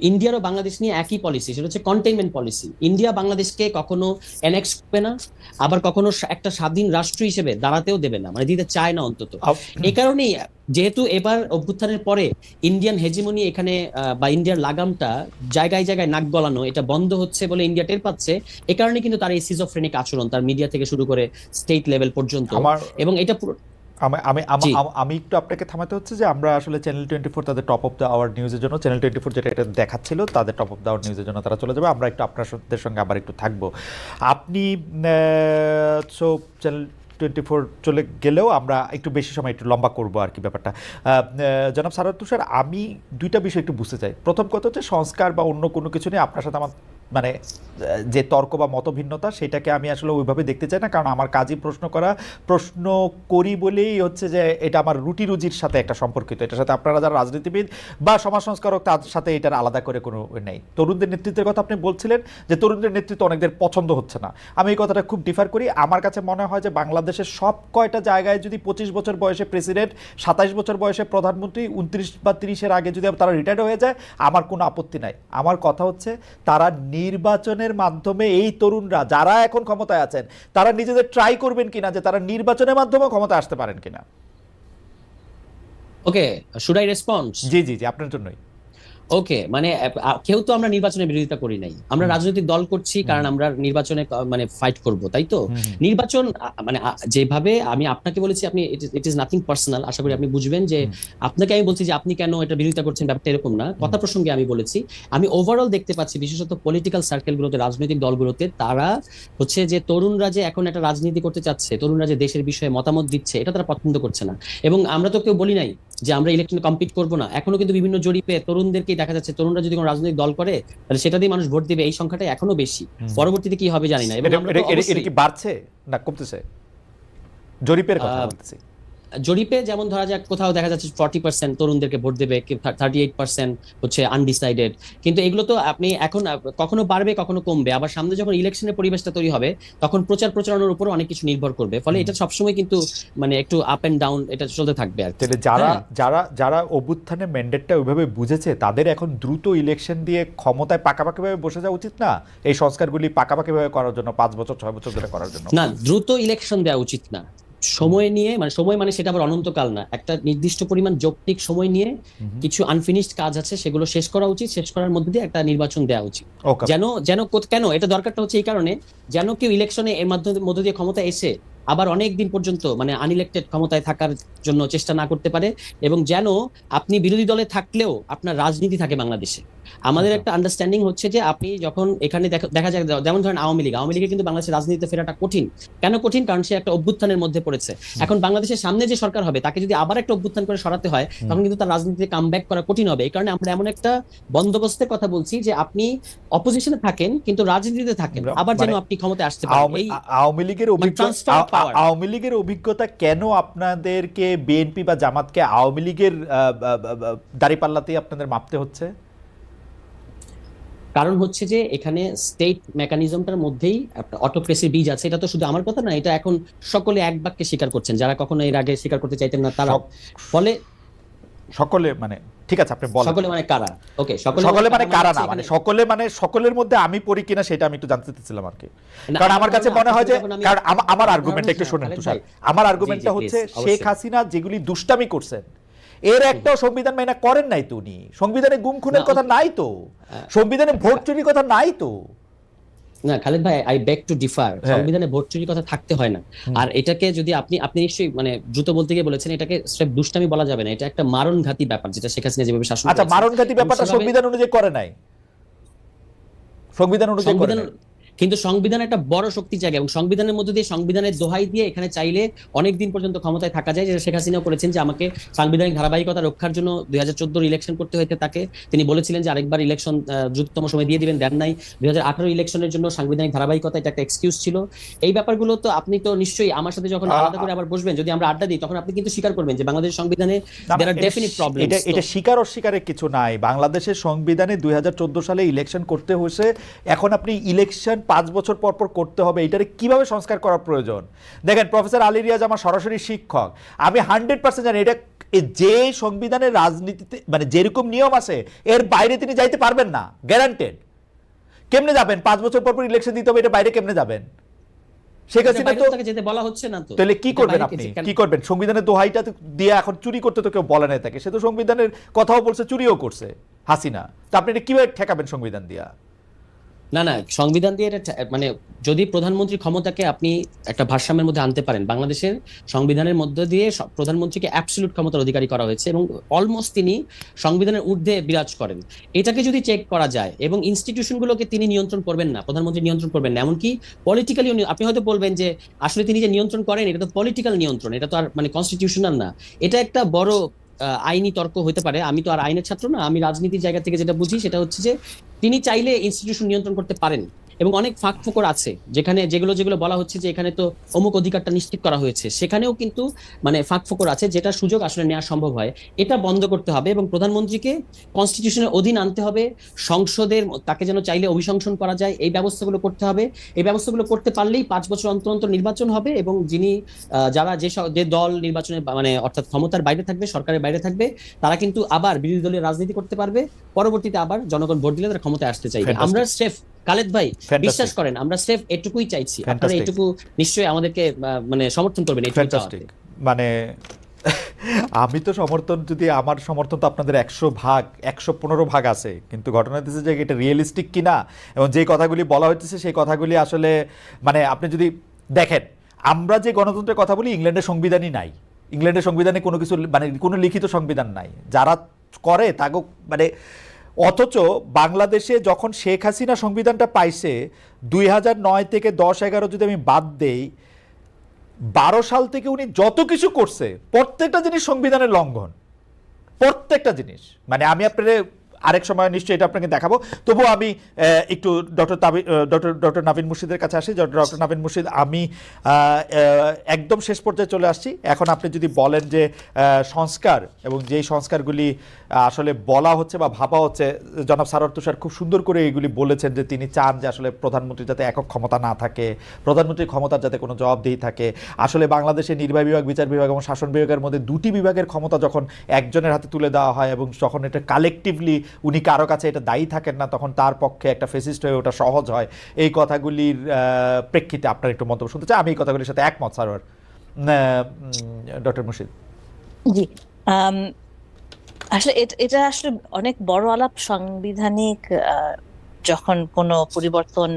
ইন্ডিয়ার ও বাংলাদেশ নিয়ে একই পলিসি, সেটা হচ্ছে কন্টেইনমেন্ট পলিসি। ইন্ডিয়া বাংলাদেশকে কখনো অ্যানেক্স করবে না, আবার কখনো একটা স্বাধীন রাষ্ট্র হিসেবে দাঁড়াতেও দেবে না, মানে দিতে চায় না অন্তত। এই কারণেই যেহেতু এবার অভ্যুত্থানের পরে ইন্ডিয়ান হেজিমনি এখানে বা ইন্ডিয়ার লাগামটা জায়গায় জায়গায় নাক গলানো, এটা বন্ধ হচ্ছে বলে ইন্ডিয়া টের পাচ্ছে। এ কারণে কিন্তু তার এই সিজোফ্রেনিক আচরণ, তার মিডিয়া থেকে শুরু করে স্টেট লেভেল পর্যন্ত। আমার এবং এটা আমি আমি জি আম- আমি একটু আপনাকে থামাতে হচ্ছে যে আমরা আসলে চ্যানেল 24 তাদের টপ অফ দ্য আওয়ার নিউজের জন্য, চ্যানেল 24 যেটা এটা দেখাচ্ছিল তাদের টপ অফ দ্য আওয়ার নিউজের জন্য তারা চলে যাবে। আমরা একটু আপনাদের সঙ্গে আবার একটু থাকবো। আপনি সো চ্যানেল 24 চলে গেলেও আমরা একটু বেশি সময় একটু লম্বা করবো আর কি ব্যাপারটা। জনাব সারাত তুষার, আমি দুইটা বিষয় একটু বুঝতে চাই। প্রথম কথা হচ্ছে সংস্কার বা অন্য কোনো কিছু নিয়ে আপনার সাথে আমার মানে যে তর্ক বা মতভিন্নতা, সেটাকে আমি আসলে ওইভাবে দেখতে চাই না, কারণ আমার কাজই প্রশ্ন করি বলেই হচ্ছে যে এটা আমার রুটি রুজির সাথে একটা সম্পর্কিত। এটার সাথে আপনারা যারা রাজনীতিবিদ বা সমাজ সংস্কারক তার সাথে এটার আলাদা করে কোনো নেই। তরুণদের নেতৃত্বের কথা আপনি বলছিলেন যে তরুণদের নেতৃত্ব অনেকদের পছন্দ হচ্ছে না, আমি এই কথাটা খুব ডিফার করি। আমার কাছে মনে হয় যে বাংলাদেশের সব কয়টা জায়গায় যদি 25 বছর বয়সে প্রেসিডেন্ট, 27 বছর বয়সে প্রধানমন্ত্রী, 29 বা 30-এর আগে যদি তারা রিটায়ার্ড হয়ে যায়, আমার কোনো আপত্তি নাই। আমার কথা হচ্ছে তারা নির্বাচনের মাধ্যমে, এই তরুণরা যারা এখন ক্ষমতায় আছেন তারা নিজেদের ট্রাই করবেন কিনা যে তারা নির্বাচনের মাধ্যমে ক্ষমতা আসতে পারেন কিনা। ওকে, শুড আই রেসপন্স? জি জি জি, আপনার জন্যই। ওকে, মানে কেউ তো আমরা নির্বাচনের বিরোধিতা করি নাই, আমরা রাজনৈতিক দল করছি কারণ আমরা নির্বাচনে মানে ফাইট করব, তাই তো। নির্বাচন মানে যেভাবে আমি আপনাকে বলেছি, আপনি ইট ইজ নাথিং পার্সোনাল, আশা করি আপনি বুঝবেন যে আপনাকে আমি বলছি যে আপনি কেন এটা বিরোধিতা করছেন, ব্যাপারটা এরকম না। কথা প্রসঙ্গে আমি বলেছি, আমি ওভারঅল দেখতে পাচ্ছি বিশেষত পলিটিক্যাল সার্কেলগুলোতে, রাজনৈতিক দলগুলোতে, তারা হচ্ছে যে তরুণরা যে এখন একটা রাজনীতি করতে চাচ্ছে, তরুণরা যে দেশের বিষয়ে মতামত দিচ্ছে, এটা তারা পছন্দ করছে না। এবং আমরা তো কেউ বলি নাই যে আমরা ইলেকশনে কম্পিট করবো না। এখনো কিন্তু বিভিন্ন জরিপে তরুণদেরকে দেখা যাচ্ছে, তরুণরা যদি কোনো রাজনৈতিক দল করে তাহলে সেটা দিয়ে মানুষ ভোট দিবে, এই সংখ্যাটা এখনো বেশি। পরবর্তীতে কি হবে জানি না। এবং আমরা তো এটা অবশ্যই কি বাড়ছে না কমতেছে? জরিপের কথা বলতেছি। জরিপে যেমন ধরা যাক কোথাও দেখা যাচ্ছে 40% তরুণদেরকে ভোট দেবে, 38% হচ্ছে আনডিসাইডেড। কিন্তু এগুলো তো আপনি এখন কখনো বাড়বে কখনো কমবে। আবার সামনে যখন ইলেকশনের পরিবেশটা তৈরি হবে তখন প্রচারণার উপর অনেক কিছু নির্ভর করবে। ফলে এটা সবসময় কিন্তু মানে একটু আপ এন্ড ডাউন এটা চলতে থাকবে আর কি। তাহলে যারা যারা যারা অভ্যুত্থানের ম্যান্ডেটটা ওইভাবে বুঝেছে তাদের এখন দ্রুত ইলেকশন দিয়ে ক্ষমতায় পাকাপাকিভাবে বসে যাওয়া উচিত না, এই সংস্কারগুলি পাকাপাকিভাবে করার জন্য, 5 বছর 6 বছর ধরে করার জন্য? না, দ্রুত ইলেকশন দেওয়া উচিত না। সময় নিয়ে, মানে সময় মানে সেটা আবার অনন্তকাল না, একটা নির্দিষ্ট পরিমাণ যৌক্তিক সময় নিয়ে কিছু আনফিনিশড কাজ আছে সেগুলো শেষ করা উচিত, শেষ করার মধ্যে দিয়ে একটা নির্বাচন দেওয়া উচিত। ওকে। যেন যেন কেন এটা দরকারটা হচ্ছে এই কারণে, যেন কেউ ইলেকশনে এর মধ্য দিয়ে ক্ষমতা এসে আবার অনেক দিন পর্যন্ত মানে আনইলেক্টেড ক্ষমতায় থাকার জন্য চেষ্টা না করতে পারে। এবং যেন আপনি বিরোধী দলে থাকলেও আপনার রাজনীতি থাকে বাংলাদেশে। আমাদের একটা আন্ডারস্ট্যান্ডিং হচ্ছে যে আপনি যখন এখানে দেখা যায়, যেমন ধরেন আওয়ামী লীগে কিন্তু বাংলাদেশের রাজনীতিতে ফেরাটা কঠিন। কেন কঠিন? কারণ সে একটা অভ্যুত্থানের মধ্যে পড়েছে। এখন বাংলাদেশের সামনে যে সরকার হবে তাকে যদি আবার একটা অভ্যুত্থান করে সরাতে হয় তখন কিন্তু তার রাজনীতিতে কামব্যাক করা কঠিন হবে। এই কারণে আমরা এমন একটা বন্দোবস্তের কথা বলছি যে আপনি অপোজিশনে থাকেন কিন্তু রাজনীতিতে থাকেন, আবার যেন আপনি ক্ষমতায় আসতে পারেন। এই আওয়ামী লীগের ট্রান্সফার অফ পাওয়ার। আওয়ামী লীগের অভিজ্ঞতা কেন আপনাদেরকে বিএনপি বা জামাতকে আওয়ামী লীগের দাঁড়িপাল্লাতেই আপনাদের মাপতে হচ্ছে? কারণ হচ্ছে যে এখানে স্টেট মেকানিজমটার মধ্যেই অটোক্রেসির বীজ আছে। এটা তো শুধু আমার কথা না, এটা এখন সকলে এক বাক্যে স্বীকার করছেন, যারা কখনো এর আগে স্বীকার করতে চাইতেন না তারা। ফলে সকলে মানে ঠিক আছে আপনি বলেন। সকলে মানে কারা? ওকে, সকলে মানে কারা না, মানে সকলে মানে সকলের মধ্যে আমি পড়ি কিনা সেটা আমি একটু জানতে চাচ্ছিলাম আর কি। কারণ আমার কাছে মনে হয় যে, কারণ আমার আর্গুমেন্টটা একটু শুনেন তুষার। আমার আর্গুমেন্টটা হচ্ছে শেখ হাসিনা যেগুলি দুষ্টামি করছেন এর একটাও সংবিধান মাইনা করেন নাই তো উনি। সংবিধানে গুম খুনের কথা নাই তো, সংবিধানে ভোট চুরির কথা নাই তো। না খালেদ ভাই, আই বেগ টু ডিফার। সংবিধানে ভোট চুরির কথা থাকতে হয় না। আর এটাকে যদি আপনি নিশ্চয়ই মানে দ্রুত বলতে গিয়ে বলেছেন, এটাকে স্রেফ দুষ্টামি বলা যাবে না, এটা একটা মারণঘাতী ব্যাপার যেটা শেখ হাসিনা যেভাবে শাসন করেছে। আচ্ছা, মারণঘাতী ব্যাপারটা সংবিধান অনুযায়ী করে নাই, সংবিধান অনুযায়ী করে নাই। কিন্তু সংবিধান একটা বড় শক্তি জায়গা, এবং সংবিধানের মধ্যে দিয়ে, সংবিধানের দোহাই দিয়ে এখানে চাইলে অনেক দিন পর্যন্ত ক্ষমতায় থাকা যায়, যেটা শেখ হাসিনাও করেছেন। যে আমাকে সাংবিধানিক ধারাবাহিকতা রক্ষার জন্য 2014 ইলেকশন করতে হইতে তাকে, তিনি বলেছিলেন যে আরেকবার ইলেকশন দ্রুততম সময় দিয়ে দিবেন, দেন নাই। 2018 ইলেকশনের জন্য সাংবিধানিক ধারাবাহিকতা এটা একটা এক্সকিউজ ছিল। এই ব্যাপারগুলো তো আপনি তো নিশ্চয়ই আমার সাথে যখন আলাদা করে আবার বসবেন, যদি আমরা আড্ডা দিই, তখন আপনি কিন্তু স্বীকার করবেন যে বাংলাদেশের সংবিধানে there are definite problems। এটা স্বীকার অস্বীকারের কিছু নাই। বাংলাদেশের সংবিধানে 2014 সালে ইলেকশন করতে হয়েছে। এখন আপনি ইলেকশন 5 বছর পর পর করতে হবে, এটারে কিভাবে সংস্কার করা প্রয়োজন। দেখেন প্রফেসর আলী রিয়াজ আমার সরাসরি শিক্ষক, আমি 100% জানি এটা যে সংবিধানের রাজনীতিতে মানে যেরকম নিয়ম আছে এর বাইরে তিনি যাইতে পারবেন না, গ্যারান্টেড। কেমনে যাবেন? 5 বছর পর পর ইলেকশন দিতে হবে, এটা বাইরে কেমনে যাবেন? শেখ হাসিনা তো যেতে বলা হচ্ছে না, তো তাহলে কি করবেন আপনি? কি করবেন? সংবিধানের দোহাইটা দিয়ে এখন চুরি করতে তো কেউ বলে নাই তাকে, সে তো সংবিধানের কথাও বলছে, চুরিও করছে হাসিনা। তো আপনি এটা কিভাবে ঠেকাবেন সংবিধান দিয়া? না না, সংবিধান দিয়ে এটা মানে যদি প্রধানমন্ত্রী ক্ষমতাকে আপনি একটা ভারসাম্যের মধ্যে আনতে পারেন, বাংলাদেশের সংবিধানের মধ্য দিয়ে প্রধানমন্ত্রীকে অ্যাবসলিউট ক্ষমতার অধিকারী করা হয়েছে এবং অলমোস্ট তিনি সংবিধানের ঊর্ধ্বে বিরাজ করেন। এটাকে যদি চেক করা যায় এবং ইনস্টিটিউশনগুলোকে তিনি নিয়ন্ত্রণ করবেন না, প্রধানমন্ত্রী নিয়ন্ত্রণ করবেন না, এমনকি পলিটিক্যালি আপনি হয়তো বলবেন যে আসলে তিনি যে নিয়ন্ত্রণ করেন এটা তো পলিটিক্যাল নিয়ন্ত্রণ, এটা তো আর মানে কনস্টিটিউশনাল না। এটা একটা বড় আইনি তর্ক হতে পারে। আমি তো আর আইনের ছাত্র না, আমি রাজনীতির জায়গা থেকে যেটা বুঝি সেটা হচ্ছে যে তিনি চাইলে ইনস্টিটিউশন নিয়ন্ত্রণ করতে পারেন এবং অনেক ফাঁক ফোকর আছে যেখানে যেগুলো বলা হচ্ছে যে এখানে তো অমুক অধিকারটা নিশ্চিত করা হয়েছে, সেখানেও কিন্তু মানে ফাঁক ফোকর আছে যেটা সুযোগ আসলে নেওয়া সম্ভব হয়। এটা বন্ধ করতে হবে এবং প্রধানমন্ত্রীকে কনস্টিটিউশনের অধীন আনতে হবে, সংসদের তাকে যেন চাইলে অভিশংসন করা যায়, এই ব্যবস্থাগুলো করতে হবে। এই ব্যবস্থাগুলো করতে পারলেই 5 বছর অন্তর অন্তর নির্বাচন হবে এবং যিনি যারা যে দল নির্বাচনে মানে অর্থাৎ ক্ষমতার বাইরে থাকবে, সরকারের বাইরে থাকবে, তারা কিন্তু আবার বিরোধী দলের রাজনীতি করতে পারবে, পরবর্তীতে আবার জনগণ ভোট দিলে তারা ক্ষমতায় আসতে চাইবে। আমরা স্রেফ খালেদ ভাই বিশ্বাস করেন আমরা স্রেফ এটুকুই চাইছি, আপনারা এটুকু নিশ্চয়ই আমাদেরকে মানে সমর্থন করবেন। মানে আমি তো সমর্থন, যদি আমার সমর্থন তো আপনাদের 115 ভাগ আছে, কিন্তু ঘটনা হচ্ছে যে এটা রিয়েলিস্টিক কিনা এবং যে কথাগুলি বলা হচ্ছে সেই কথাগুলি আসলে মানে আপনি যদি দেখেন, আমরা যে গণতন্ত্রের কথা বলি ইংল্যান্ডের সংবিধানই নাই, ইংল্যান্ডের সংবিধানে কোনো কিছু মানে কোনো লিখিত সংবিধান নাই, যারা করে তাকে মানে। অথচ বাংলাদেশে যখন শেখ হাসিনা সংবিধানটা পাইছে 2009 থেকে 10-11 যদি আমি বাদ দেই, 12 সাল থেকে উনি যত কিছু করছে প্রত্যেকটা জিনিস সংবিধানের লঙ্ঘন, প্রত্যেকটা জিনিস। মানে আমি আপনাদের আরেক সময় নিশ্চয়ই এটা আপনাকে দেখাবো, তবুও আমি একটু ডক্টর নাভিন মুর্শিদের কাছে আসি। ডক্টর নাভিন মুর্শিদ, আমি একদম শেষ পর্যায়ে চলে আসছি। এখন আপনি যদি বলেন যে সংস্কার এবং যেই সংস্কারগুলি আসলে বলা হচ্ছে বা ভাবা হচ্ছে, জনাব সারোয়ার তুষার খুব সুন্দর করে এইগুলি বলেছেন যে তিনি চান যে আসলে প্রধানমন্ত্রী যাতে একক ক্ষমতা না থাকে, প্রধানমন্ত্রীর ক্ষমতার যাতে কোনো জবাবদিহি থাকে। আসলে বাংলাদেশে নির্বাহী বিভাগ, বিচার বিভাগ এবং শাসন বিভাগের মধ্যে দুটি বিভাগের ক্ষমতা যখন একজনের হাতে তুলে দেওয়া হয় এবং যখন এটা কালেকটিভলি উনি কারো কাছে এটা দায়ী থাকেন না, তখন তার পক্ষে একটা ফেসিস্ট হয়ে ওটা সহজ হয়। এই কথাগুলির প্রেক্ষিতে আপনার একটু মন্তব্য শুনতে চাই। আমি এই কথাগুলির সাথে একমত সারোয়ার। ডক্টর মুর্শিদ জি, আসলে এটা আসলে অনেক বড় আলাপ। সাংবিধানিক যখন কোনো পরিবর্তন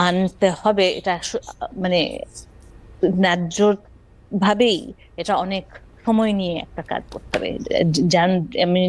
আনতে হবে, এটা মানে ন্যায্য ভাবেই এটা অনেক সময় নিয়ে একটা কাজ করতে হবে।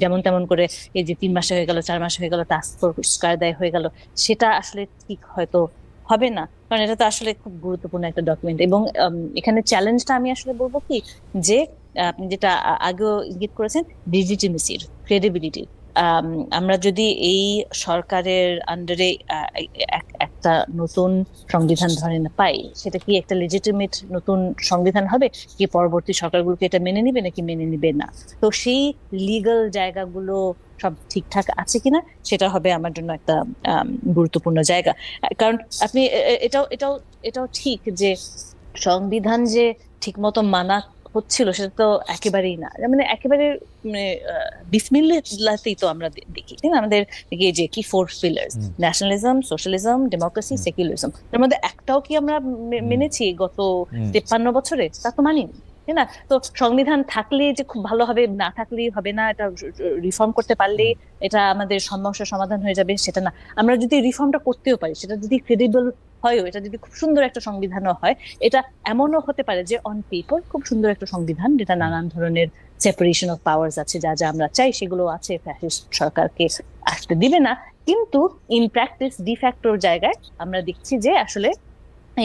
যেমন তেমন করে এই যে 3 মাসে হয়ে গেল, 4 মাসে হয়ে গেল, টাস্ক ফোর্স কায়দায় হয়ে গেল, সেটা আসলে ঠিক হয়তো হবে না, কারণ এটা তো আসলে খুব গুরুত্বপূর্ণ একটা ডকুমেন্ট। এবং এখানে চ্যালেঞ্জটা আমি আসলে বলবো কি, যে আপনি যেটা আগেও ইঙ্গিত করেছেন, লিজিটিমেসির, ক্রেডিবিলিটি। আমরা যদি এই সরকারের আন্ডারে একটা নতুন সংবিধান ধরেন পাই, সেটা কি একটা লেজিটিমেট নতুন সংবিধান হবে, কি পরবর্তী সরকারগুলোকে এটা মেনে নিবে নাকি মেনে নিবে না, তো সেই লিগ্যাল জায়গাগুলো সব ঠিকঠাক আছে কিনা সেটা হবে আমার জন্য একটা গুরুত্বপূর্ণ জায়গা। কারণ আপনি এটাও ঠিক যে সংবিধান যে ঠিক মতো মানা হচ্ছিল সেটা তো একেবারেই না, মানে একেবারে বিসমিল্লাহতেই তো আমরা দেখি, তাই না? আমাদের যে কি 4 pillars, nationalism, socialism, democracy, secularism, এর মধ্যে একটাও কি আমরা মেনেছি গত 53 বছরে? তা তো মানিনি, তাই না? তো সংবিধান থাকলে যে খুব ভালো হবে, না থাকলেই হবে না, এটা রিফর্ম করতে পারলে এটা আমাদের সমস্যার সমাধান হয়ে যাবে, সেটা না। আমরা যদি রিফর্মটা করতেও পারি, সেটা যদি ক্রেডিবল হয়ও, এটা যদি খুব সুন্দর একটা সংবিধানও হয়, এটা এমনও হতে পারে যে অন পেপার খুব সুন্দর একটা সংবিধান, যেটা নানান ধরনের সেপারেশন অফ পাওয়ার্স আছে, যা যা আমরা চাই সেগুলো আছে, ফ্যাসিস্ট সরকারকে আসতে দিবে না, কিন্তু ইন প্র্যাকটিস ডিফ্যাক্টোর জায়গায় আমরা দেখছি যে আসলে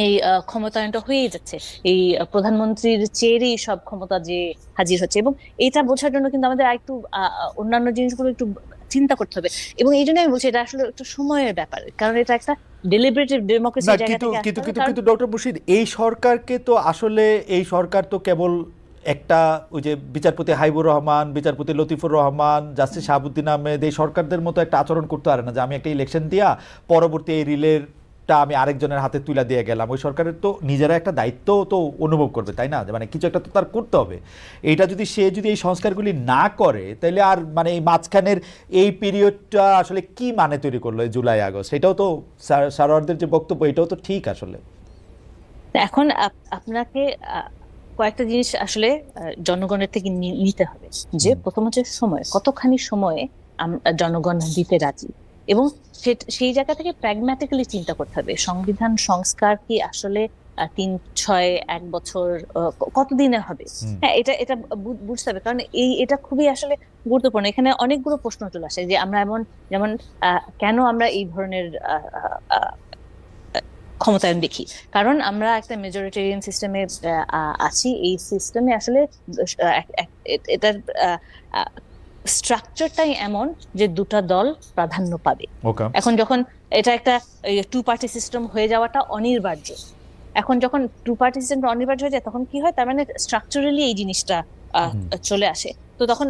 এই ক্ষমতায়নটা হয়ে যাচ্ছে, এই প্রধানমন্ত্রীর চেয়েরই সব ক্ষমতা যে হাজির হচ্ছে। এবং এটা বোঝার জন্য কিন্তু আমাদের একটু অন্যান্য জিনিসগুলো একটু চিন্তা করতে হবে, এবং এই জন্য আমি বলছি এটা আসলে একটা সময়ের ব্যাপার, কারণ এটা একটা ডেলিবারেটিভ ডেমোক্রেসি জায়গা থেকে। কিন্তু ডক্টর মুর্শিদ, এই সরকারকে তো আসলে এই সরকার তো কেবল একটা ওই যে বিচারপতি হাইবুর রহমান, বিচারপতি লতিফুর রহমান, জাস্টিস শাহাবুদ্দিন আহমেদ, এই সরকারদের মতো একটা আচরণ করতে পারে না যে আমি একটা ইলেকশন দিয়া পরবর্তী এই রিলের সরকারটা আমি আরেকজনের হাতে তুলে দিয়ে গেলাম, ওই সরকারের তো নিজেরা একটা দায়িত্ব তো অনুভব করবে, তাই না? মানে কিছু একটা তো তার করতে হবে। এইটা যদি সে যদি এই সংস্কারগুলি না করে, তাহলে আর মানে এই মাঝখানের এই পিরিয়ডটা আসলে কি মানে তৈরি করলো এই জুলাই আগস্ট? এটাও তো সারোয়ারদের যে বক্তব্য, এটাও তো ঠিক আসলে। এখন আপনাকে কয়েকটা জিনিস আসলে জনগণের থেকে নিতে হবে, যে প্রথম হচ্ছে সময়, কতখানি সময়ে জনগণ দিতে রাজি, এবং সেই জায়গা থেকে প্র্যাগম্যাটিক্যালি চিন্তা করতে হবে সংবিধান সংস্কার কি আসলে 3, 6, 1 বছর কতদিনে হবে। হ্যাঁ, এটা এটা বুঝতে হবে, কারণ এটা খুবই আসলে গুরুত্বপূর্ণ। এখানে অনেকগুলো প্রশ্ন চলে আসে যে আমরা যেমন কেন আমরা এই ধরনের ক্ষমতায়ন দেখি, কারণ আমরা একটা মেজরিটেরিয়ান সিস্টেমে আছি। এই সিস্টেমে আসলে এটার স্ট্রাকচারটাই এমন যে দুটা দল প্রাধান্য পাবে। এখন যখন এটা একটা 2 পার্টি সিস্টেম হয়ে যাওয়াটা অনিবার্য, এখন যখন 2 পার্টি সিস্টেমটা অনিবার্য হয়ে যায় তখন কি হয়, তার মানে স্ট্রাকচারালি এই জিনিসটা চলে আসে। তো তখন